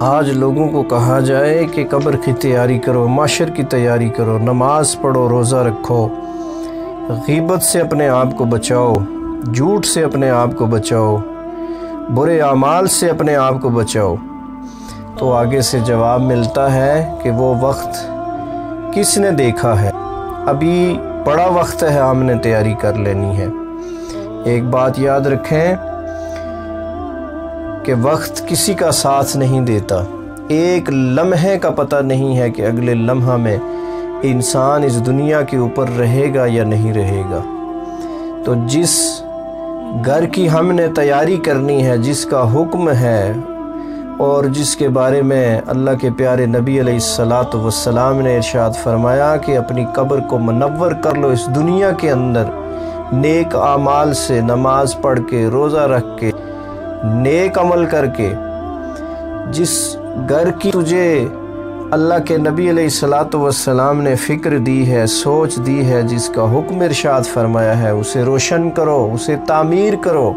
آج لوگوں کو کہا جائے کہ قبر کی تیاری کرو، معاشر کی تیاری کرو، نماز پڑھو، روزہ رکھو، غیبت سے اپنے آپ کو بچاؤ، جھوٹ سے اپنے آپ کو بچاؤ، برے اعمال سے اپنے آپ کو بچاؤ، تو آگے سے جواب ملتا ہے کہ وہ وقت کس نے دیکھا ہے؟ ابھی بڑا وقت ہے، ہم نے تیاری کر لینی ہے۔ ایک بات یاد رکھیں کہ وقت کسی کا ساتھ نہیں دیتا، ایک لمحے کا پتہ نہیں ہے کہ اگلے لمحہ میں انسان اس دنیا کے اوپر رہے گا یا نہیں رہے گا۔ تو جس گھر کی ہم نے تیاری کرنی ہے، جس کا حکم ہے اور جس کے بارے میں اللہ کے پیارے نبی علیہ السلام نے ارشاد فرمایا کہ اپنی قبر کو منور کر لو اس دنیا کے اندر نیک اعمال سے، نماز پڑھ کے، روزہ رکھ کے، نیک عمل کر کے، جس گھر کی تجھے اللہ کے نبی علیہ السلام نے فکر دی ہے، سوچ دی ہے، جس کا حکم ارشاد فرمایا ہے، اسے روشن کرو، اسے تعمیر کرو،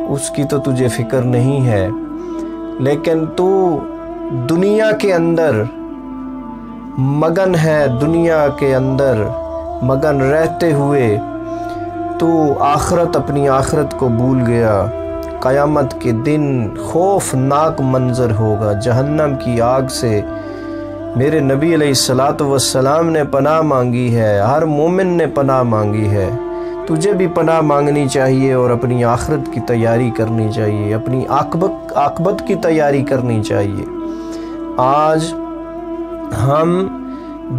اس کی تو تجھے فکر نہیں ہے۔ لیکن تو دنیا کے اندر مگن ہے، دنیا کے اندر مگن رہتے ہوئے تو آخرت، اپنی آخرت کو بھول گیا۔ قیامت کے دن خوفناک منظر ہوگا، جہنم کی آگ سے میرے نبی علیہ السلام نے پناہ مانگی ہے، ہر مومن نے پناہ مانگی ہے۔ تجھے بھی پناہ مانگنی چاہیے اور اپنی آخرت کی تیاری کرنی چاہیے، اپنی عاقبت کی تیاری کرنی چاہیے۔ آج ہم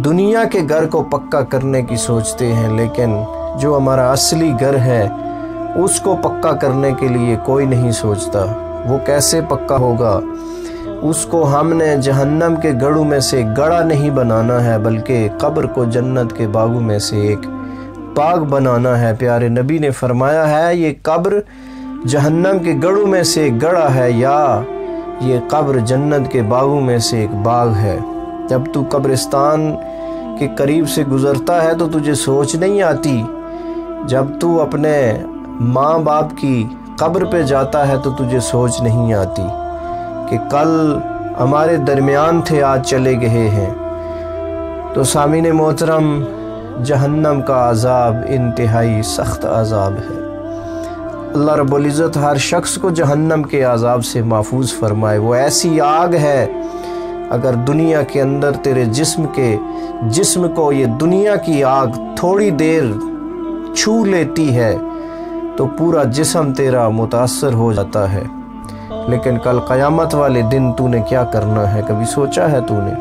دنیا کے گھر کو پکا کرنے کی سوچتے ہیں، لیکن جو ہمارا اصلی گھر ہے اس کو پکا کرنے کے لیے کوئی نہیں سوچتا۔ وہ کیسے پکا ہوگا؟ اس کو ہم نے جہنم کے گڑھوں میں سے گڑھا نہیں بنانا ہے، بلکہ قبر کو جنت کے باغوں میں سے ایک باغ بنانا ہے۔ پیارے نبی نے فرمایا ہے یہ قبر جہنم کے گڑھوں میں سے ایک گڑھا ہے، یا یہ قبر جنت کے باغوں میں سے ایک باغ ہے۔ جب تو قبرستان کے قریب سے گزرتا ہے تو تجھے سوچ نہیں آتی، جب تو اپنے ماں باپ کی قبر پہ جاتا ہے تو تجھے سوچ نہیں آتی کہ کل ہمارے درمیان تھے، آج چلے گئے ہیں۔ تو سامعین محترم، جہنم کا عذاب انتہائی سخت عذاب ہے۔ اللہ رب العزت ہر شخص کو جہنم کے عذاب سے محفوظ فرمائے۔ وہ ایسی آگ ہے، اگر دنیا کے اندر تیرے جسم کو یہ دنیا کی آگ تھوڑی دیر چھو لیتی ہے تو پورا جسم تیرا متاثر ہو جاتا ہے، لیکن کل قیامت والے دن تو نے کیا کرنا ہے؟ کبھی سوچا ہے تو نے؟